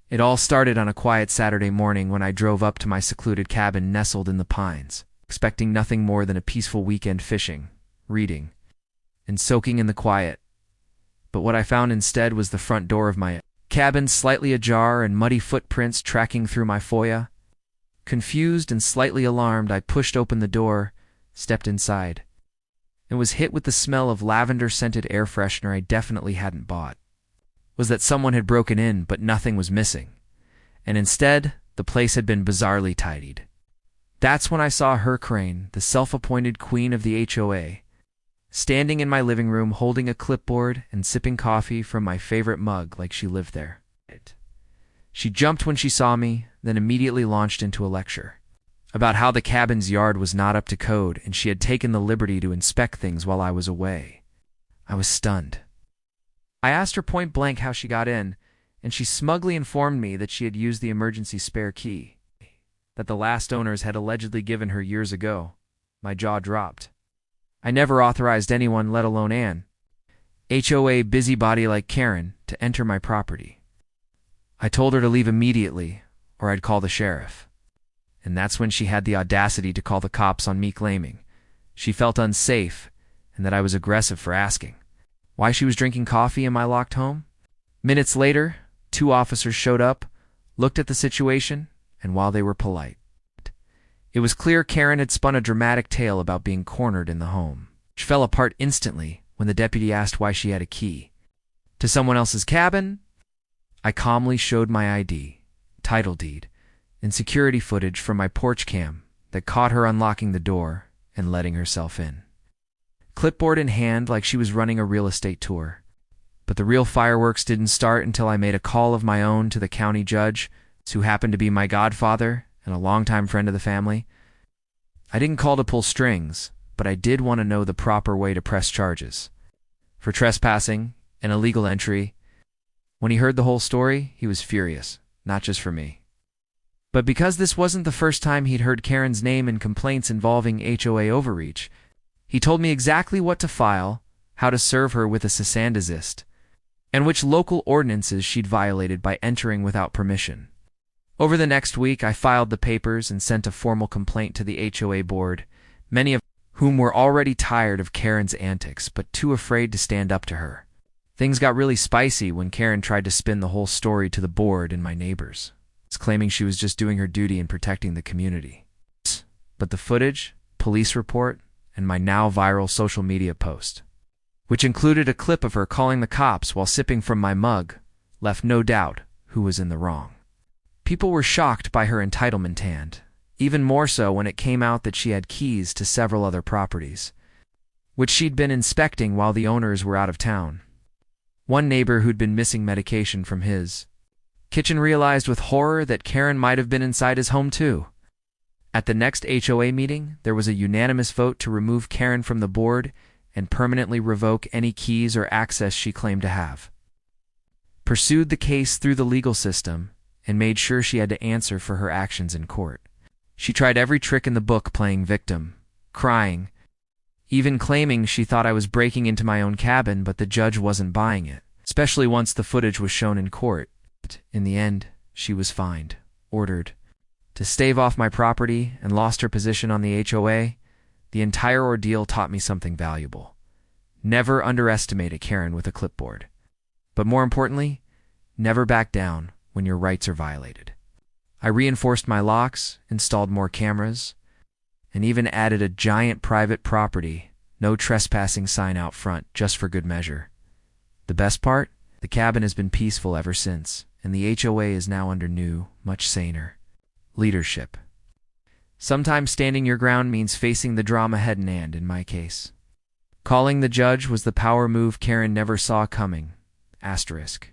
It all started on a quiet Saturday morning when I drove up to my secluded cabin nestled in the pines, expecting nothing more than a peaceful weekend fishing, reading, and soaking in the quiet. But what I found instead was the front door of my cabin slightly ajar and muddy footprints tracking through my foyer. Confused and slightly alarmed, I pushed open the door, stepped inside, and was hit with the smell of lavender-scented air freshener I definitely hadn't bought. Was that someone had broken in, but nothing was missing, and instead, the place had been bizarrely tidied. That's when I saw her Karen, the self-appointed queen of the HOA, standing in my living room holding a clipboard and sipping coffee from my favorite mug like she lived there. She jumped when she saw me, then immediately launched into a lecture about how the cabin's yard was not up to code and she had taken the liberty to inspect things while I was away. I was stunned. I asked her point blank how she got in, and she smugly informed me that she had used the emergency spare key that the last owners had allegedly given her years ago. My jaw dropped. I never authorized anyone, let alone an HOA busybody like Karen, to enter my property. I told her to leave immediately, or I'd call the sheriff. And that's when she had the audacity to call the cops on me, claiming she felt unsafe and that I was aggressive for asking why she was drinking coffee in my locked home. Minutes later, 2 officers showed up, looked at the situation, and while they were polite, it was clear Karen had spun a dramatic tale about being cornered in the home, which fell apart instantly when the deputy asked why she had a key to someone else's cabin. I calmly showed my ID, title deed, and security footage from my porch cam that caught her unlocking the door and letting herself in, clipboard in hand like she was running a real estate tour. But the real fireworks didn't start until I made a call of my own to the county judge, who happened to be my godfather and a longtime friend of the family. I didn't call to pull strings, but I did want to know the proper way to press charges for trespassing and illegal entry. When he heard the whole story, he was furious, not just for me, but because this wasn't the first time he'd heard Karen's name in complaints involving HOA overreach. He told me exactly what to file, how to serve her with a cease and desist, and which local ordinances she'd violated by entering without permission. Over the next week, I filed the papers and sent a formal complaint to the HOA board, many of whom were already tired of Karen's antics but too afraid to stand up to her. Things got really spicy when Karen tried to spin the whole story to the board and my neighbors, claiming she was just doing her duty in protecting the community. But the footage, police report, and my now viral social media post, which included a clip of her calling the cops while sipping from my mug, left no doubt who was in the wrong. People were shocked by her entitlement and, even more so when it came out that she had keys to several other properties, which she'd been inspecting while the owners were out of town. One neighbor who'd been missing medication from his kitchen realized with horror that Karen might have been inside his home too. At the next HOA meeting, there was a unanimous vote to remove Karen from the board and permanently revoke any keys or access she claimed to have. Pursued the case through the legal system and made sure she had to answer for her actions in court. She tried every trick in the book playing victim, crying, even claiming she thought I was breaking into my own cabin, but the judge wasn't buying it, especially once the footage was shown in court. In the end, she was fined, ordered to stave off my property, and lost her position on the HOA. The entire ordeal taught me something valuable. Never underestimate a Karen with a clipboard. But more importantly, never back down when your rights are violated. I reinforced my locks, installed more cameras, and even added a giant private property, no trespassing sign out front, just for good measure. The best part? The cabin has been peaceful ever since, and the HOA is now under new, much saner leadership. Sometimes standing your ground means facing the drama head in hand, in my case. Calling the judge was the power move Karen never saw coming. Asterisk.